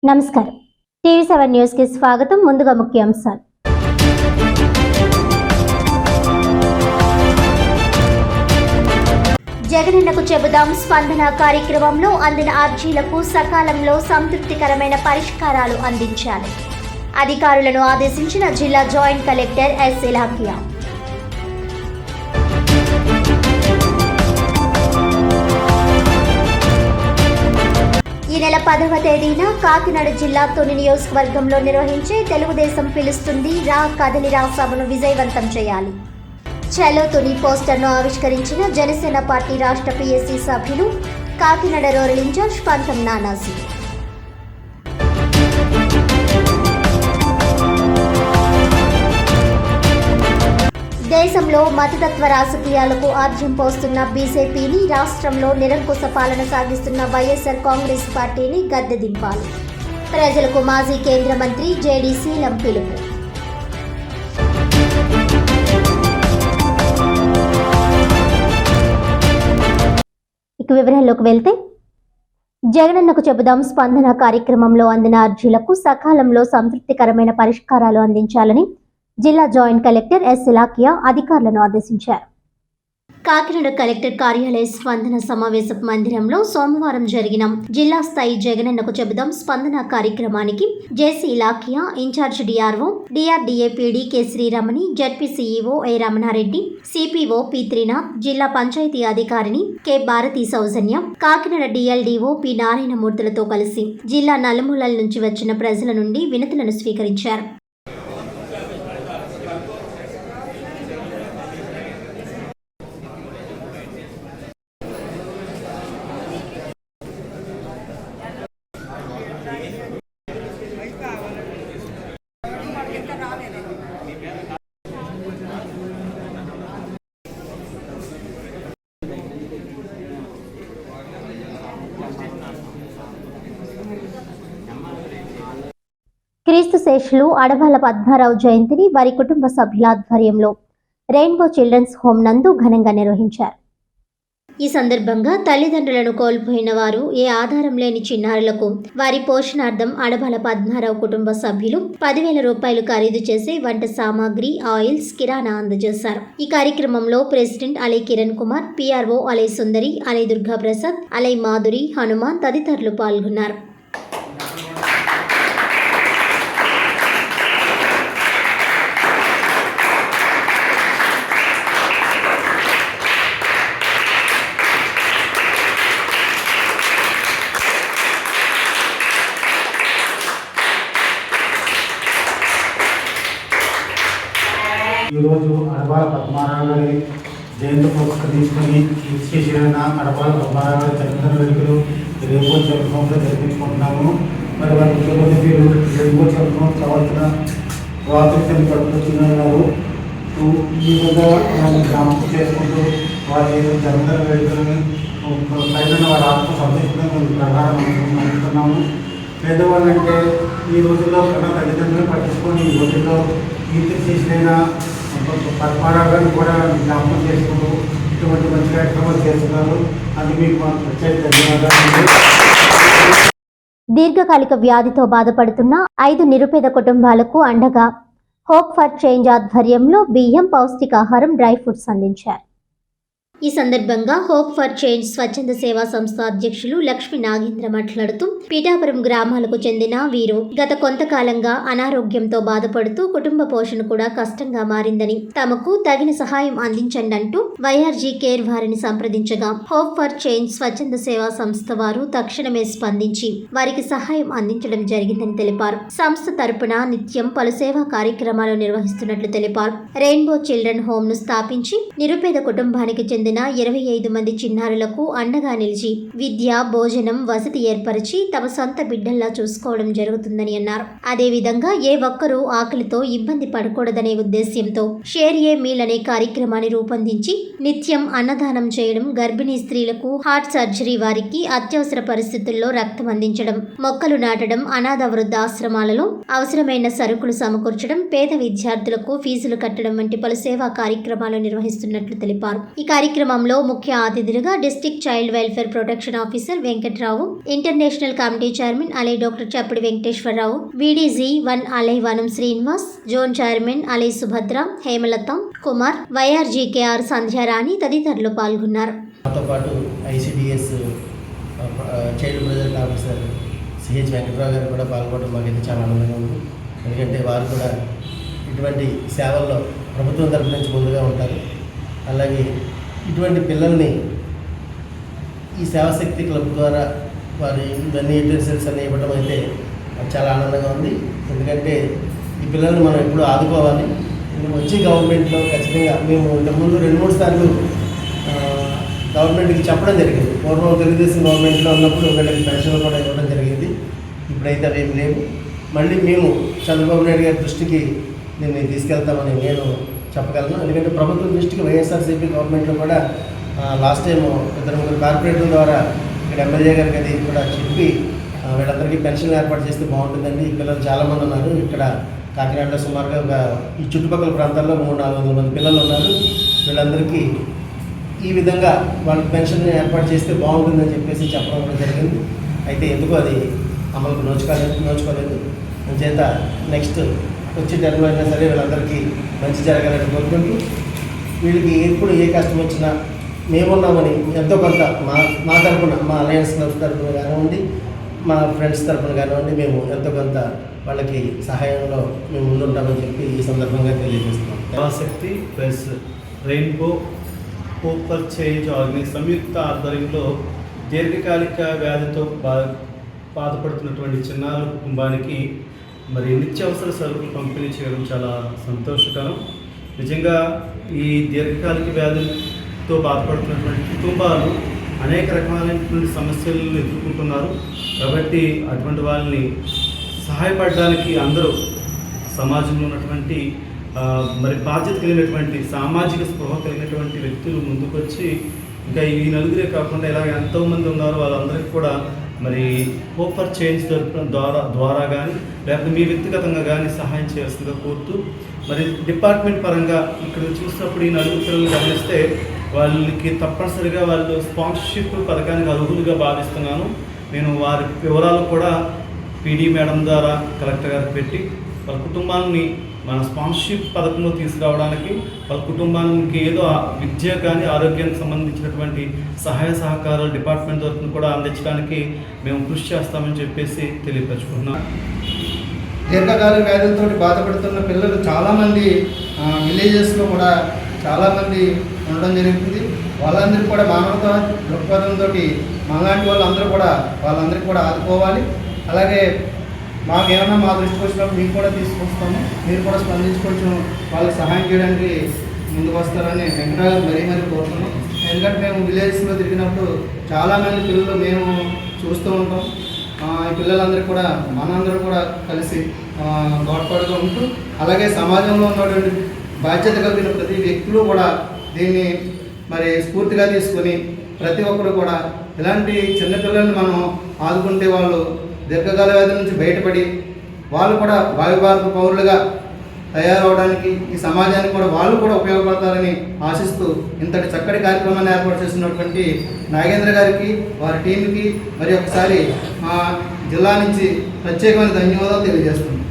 నమస్కారం. టీవీ7 న్యూస్ కి స్వాగతం. ముందుగా ముఖ్యాంశాలు. జగనన్నకు చెబుదాం స్పందన కార్యక్రమంలో అందిన అర్జీలకు సకాలంలో సంతృప్తికరమైన పరిష్కారాలు అందించాలి. అధికారులను ఆదేశించిన జిల్లా జాయింట్ కలెక్టర్ ఎస్ ఇలాఖియా. ఈ నెల 10వ తేదీన కాకినాడ జిల్లా తుని నియోజకవర్గంలో నిర్వహించే తెలుగుదేశం పిలుస్తుంది రా కదలిరా సభను విజయవంతం చేయాలి. చలో తుని పోస్టర్ను ఆవిష్కరించిన జనసేన పార్టీ రాష్ట్ర పిఎస్సి సభ్యులు కాకినాడ రూరల్ ఇన్ఛార్జ్ పంతం నానాజీ. దేశంలో మతతత్వ రాజకీయాలకు ఆర్జ్యం పోస్తున్న బీజేపీని, రాష్ట్రంలో నిరంకుశ పాలన సాగిస్తున్న వైఎస్ఆర్ కాంగ్రెస్ పార్టీని గద్దె దింపాలి. ప్రజలకు మాజీ కేంద్ర మంత్రి జేడీ శీలం పిలుపు. ఇక వివరాల్లోకి వెళ్తే, జగనన్నకు చెబుదాం స్పందన కార్యక్రమంలో అందిన అర్జీలకు సకాలంలో సంతృప్తికరమైన పరిష్కారాలు అందించాలని జిల్లా జాయింట్ కలెక్టర్ ఎస్ ఇలాఖియా అధికారులను ఆదేశించారు. కాకినాడ కలెక్టర్ కార్యాలయ స్పందన సమావేశ మందిరంలో సోమవారం జరిగిన జిల్లా స్థాయి జగనన్నకు చెబుదాం స్పందన కార్యక్రమానికి JC Ilakhiya incharge DRO, DRDA PD K Sriramani, ZP CEO A Ramana Reddy, CPO P Trinath, జిల్లా పంచాయతీ అధికారిని K Bharati Soujanya, Kakinada DLDO P నారాయణమూర్తులతో కలిసి జిల్లా నలుమూలల నుంచి వచ్చిన ప్రజల నుండి వినతులను స్వీకరించారు. క్రీస్తు శేషులు అడవాల పద్మారావు జయంతిని వారి కుటుంబ సభ్యుల ఆధ్వర్యంలో రెయిన్బో చిల్డ్రన్స్ హోమ్ నందు ఘనంగా నిర్వహించారు. ఈ సందర్భంగా తల్లిదండ్రులను కోల్పోయిన వారు, ఏ ఆధారం లేని చిన్నారులకు వారి పోషణార్థం అడవాల పద్మారావు కుటుంబ సభ్యులు 10,000 రూపాయలు ఖరీదు చేసే వంట సామాగ్రి, ఆయిల్స్, కిరాణా అందజేశారు. ఈ కార్యక్రమంలో ప్రెసిడెంట్ అలై కిరణ్ కుమార్, పిఆర్ఓ అలై సుందరి, అలై దుర్గా ప్రసాద్, అలై మాధురి, హనుమాన్ తదితరులు పాల్గొన్నారు. ఈరోజు అడపాల పద్మారావు గారి జయంతి పురస్కరించుకొని చేసిన అడపాల పద్మారావు గారి చరిత్ర వేడుకలు రేపో చరిత్రంలో జరిపించుకుంటున్నాము. మరి వారి ముఖ్యమంత్రి పేరు రేపో చరిత్రం కావాల్సిన స్వాతంత్ర్యం పట్టుకొచ్చినారు. ఈ విధంగా గ్రామం చేసుకుంటూ వారి చరిత్ర వేడుకలను పైన వారి ఆత్మ సంతోషంగా ప్రకారం అనుకుంటున్నాము. పేదవాళ్ళు అంటే ఈ రోజుల్లో కన్నా తల్లిదండ్రులు పట్టించుకొని ఈ రోజుల్లో కీర్తి చేసిన పద్మారావు గారిని కూడా జ్ఞాపకం చేసుకుంటూ ఇటువంటి మంచి కార్యక్రమాలు చేస్తున్నారు. అది మీకు మా ప్రత్యేక ధన్యవాదాలు. దీర్ఘకాలిక వ్యాధితో బాధపడుతున్న 5 నిరుపేద కుటుంబాలకు అండగా హోప్ ఫర్ చేంజ్ ఆధ్వర్యంలో బియ్యం, పౌష్టికాహారం, డ్రై ఫ్రూట్స్ అందించారు. ఈ సందర్భంగా హోప్ ఫర్ చేంజ్ స్వచ్ఛంద సేవా సంస్థ అధ్యక్షులు లక్ష్మీ నాగేంద్ర మాట్లాడుతూ, పీఠాపురం గ్రామాలకు చెందిన వీరు గత కొంతకాలంగా అనారోగ్యంతో బాధపడుతూ కుటుంబ పోషణ కూడా కష్టంగా మారిందని, తమకు తగిన సహాయం అందించండి అంటూ వైఆర్జీ కేర్ వారిని సంప్రదించగా హోప్ ఫర్ చేంజ్ స్వచ్ఛంద సేవా సంస్థ వారు తక్షణమే స్పందించి వారికి సహాయం అందించడం జరిగిందని తెలిపారు. సంస్థ తరపున నిత్యం పలు సేవా కార్యక్రమాలు నిర్వహిస్తున్నట్లు తెలిపారు. రెయిన్బో చిల్డ్రన్ హోమ్ ను స్థాపించి నిరుపేద కుటుంబానికి చెందిన 25 మంది చిన్నారులకు అండగా నిలిచి విద్య, భోజనం, వసతి ఏర్పరిచి తమ సొంత బిడ్డల్లా చూసుకోవడం జరుగుతుందని అన్నారు. అదేవిధంగా ఏ ఒక్కరూ ఆకలితో ఇబ్బంది పడకూడదనే ఉద్దేశ్యంతో షేర్ ఏ మీల్ అనే కార్యక్రమాన్ని రూపొందించి నిత్యం అన్నదానం చేయడం, గర్భిణీ స్త్రీలకు హార్ట్ సర్జరీ వారికి అత్యవసర పరిస్థితుల్లో రక్తం అందించడం, మొక్కలు నాటడం, అనాథ వృద్ధాశ్రమాలలో అవసరమైన సరుకులు సమకూర్చడం, పేద విద్యార్థులకు ఫీజులు కట్టడం వంటి పలు సేవా కార్యక్రమాలు నిర్వహిస్తున్నట్లు తెలిపారు. ఈ కార్యక్రమం కార్యక్రమంలో ముఖ్య అతిథులుగా district child welfare protection officer Venkatrao, international committee chairman Alai doctor Chappadi Venkateswararao, VDG 1 Alai Vanam Srinivas, zone chairman Alai Subhadra, Hemalatha Kumar, YRGKR Sandhyarani తదితరులు పాల్గొన్నారు. మాతో పాటు ICDS child protection officer CH Venkatrao గారు కూడా పాల్గొనడం మాకైతే చాలా ఆనందంగా ఉంది. ఎందుకంటే వారు కూడా ఇటువంటి సేవల్లో ప్రభుత్వం తరపు నుంచి ముందుగా ఉంటారు. అలాగే ఇటువంటి పిల్లల్ని ఈ సేవాశక్తి క్లబ్ ద్వారా వారి ఇవన్నీ యూటెన్సిల్స్ అన్నీ ఇవ్వడం అయితే చాలా ఆనందంగా ఉంది. ఎందుకంటే ఈ పిల్లల్ని మనం ఎప్పుడు ఆదుకోవాలి. వచ్చి గవర్నమెంట్లో ఖచ్చితంగా మేము ఇంతకుముందు 2-3 సార్లు గవర్నమెంట్కి చెప్పడం జరిగింది. పూర్వం తెలుగుదేశం గవర్నమెంట్లో ఉన్నప్పుడు వీళ్ళకి పెన్షన్లు కూడా ఇవ్వడం జరిగింది. ఇప్పుడైతే అవి ఏమి లేవు. మళ్ళీ మేము చంద్రబాబు నాయుడు గారి దృష్టికి దీన్ని తీసుకెళ్తామని నేను చెప్పగలను. ఎందుకంటే ప్రభుత్వం దృష్టికి వైఎస్ఆర్సీపీ గవర్నమెంట్లో కూడా లాస్ట్ టైం 2-3 కార్పొరేటర్ల ద్వారా ఇక్కడ ఎమ్మెల్యే గారికి అది కూడా చెప్పి వీళ్ళందరికీ పెన్షన్లు ఏర్పాటు చేస్తే బాగుంటుందండి. ఈ పిల్లలు చాలామంది ఉన్నారు. ఇక్కడ కాకినాడలో సుమారుగా ఈ చుట్టుపక్కల ప్రాంతాల్లో 300-400 మంది పిల్లలు ఉన్నారు. వీళ్ళందరికీ ఈ విధంగా వాళ్ళకి పెన్షన్ ఏర్పాటు చేస్తే బాగుంటుందని చెప్పేసి చెప్పడం కూడా జరిగింది. అయితే ఎందుకు అది అమలుకు నోచుకోలేదు. చేత నెక్స్ట్ వచ్చే టైంలో అయినా సరే వీళ్ళందరికీ మంచి జరగాలని కోరుకుంటూ, వీళ్ళకి ఎప్పుడు ఏ కష్టం వచ్చినా మేమున్నామని ఎంతో కొంత మా తరఫున, మా అలయన్స్ క్లబ్స్ తరఫున కానివ్వండి, మా ఫ్రెండ్స్ తరఫున కానివ్వండి, మేము ఎంతో కొంత వాళ్ళకి సహాయంలో మేము ముందుంటామని చెప్పి ఈ సందర్భంగా తెలియజేస్తున్నాం. Sevashakti plus rainbow hope for change organisation సంయుక్త ఆధ్వర్యంలో దీర్ఘకాలిక వ్యాధితో బాధపడుతున్నటువంటి చిన్నారుల కుటుంబానికి మరి నిత్యావసర సరుకులు పంపిణీ చేయడం చాలా సంతోషకరం. నిజంగా ఈ దీర్ఘకాలిక వ్యాధులతో బాధపడుతున్నటువంటి కుటుంబాలు అనేక రకాలైనటువంటి సమస్యలను ఎదుర్కొంటున్నారు. కాబట్టి అటువంటి వాళ్ళని సహాయపడడానికి అందరూ సమాజంలో ఉన్నటువంటి మరి బాధ్యత కలిగినటువంటి సామాజిక స్పృహ కలిగినటువంటి వ్యక్తులు ముందుకొచ్చి, ఇంకా ఈ నలుగురే కాకుండా ఇలా ఎంతోమంది ఉన్నారో వాళ్ళందరికీ కూడా మరి హోప్ ఫర్ చేంజ్ ద్వారా కానీ లేకపోతే మీ వ్యక్తిగతంగా కానీ సహాయం చేయాల్సిందిగా కోరుతూ, మరి డిపార్ట్మెంట్ పరంగా ఇక్కడ చూసినప్పుడు ఈ నలుగురు పిల్లలు గమనిస్తే వాళ్ళకి తప్పనిసరిగా వాళ్ళు స్పాన్సర్షిప్ పథకానికి అర్హులుగా భావిస్తున్నాను. నేను వారి వివరాలు కూడా పీడీ మేడం ద్వారా కలెక్టర్ గారికి పెట్టి వాళ్ళ కుటుంబాన్ని మన స్పాన్సర్షిప్ పథకంలో తీసుకురావడానికి, వాళ్ళ కుటుంబానికి ఏదో విద్య కానీ ఆరోగ్యానికి సంబంధించినటువంటి సహాయ సహకారాలు డిపార్ట్మెంట్ తరఫున కూడా అందించడానికి మేము కృషి చేస్తామని చెప్పేసి తెలియపరుచుకుంటున్నాం. దీర్ఘకాలిక వ్యాధులతో బాధపడుతున్న పిల్లలు చాలామంది విలేజెస్లో కూడా చాలామంది ఉండడం జరుగుతుంది. వాళ్ళందరికీ కూడా మానవతా దృక్పథంతో మనలాంటి వాళ్ళందరికీ కూడా ఆదుకోవాలి. అలాగే మాకేమైనా మా దృష్టికి వచ్చినప్పుడు మేము కూడా తీసుకొస్తాము. మీరు కూడా స్పందించి కొంచెం వాళ్ళకి సహాయం చేయడానికి ముందుకు వస్తారని వెంకటరావు మరీ కోరుతున్నాం. ఎందుకంటే మేము విలేజెస్లో తిరిగినప్పుడు చాలామంది పిల్లలు మేము చూస్తూ ఉంటాం. ఈ పిల్లలందరూ కూడా మనందరూ కూడా కలిసి తోడ్పాటుగా ఉంటూ, అలాగే సమాజంలో ఉన్నటువంటి బాధ్యత కలిగిన ప్రతి వ్యక్తులు కూడా దీన్ని మరి స్ఫూర్తిగా తీసుకొని ప్రతి ఒక్కరు కూడా ఇలాంటి చిన్నపిల్లల్ని మనం ఆదుకుంటే వాళ్ళు దీర్ఘకాల వ్యాధుల నుంచి బయటపడి వాళ్ళు కూడా భావి పౌరులుగా తయారవడానికి, ఈ సమాజానికి కూడా వాళ్ళు కూడా ఉపయోగపడతారని ఆశిస్తూ ఇంతటి చక్కటి కార్యక్రమాన్ని ఏర్పాటు చేస్తున్నటువంటి నాగేంద్ర గారికి, వారి టీంకి మరి ఒకసారి మా జిల్లా నుంచి ప్రత్యేకమైన ధన్యవాదాలు తెలియజేస్తున్నాం.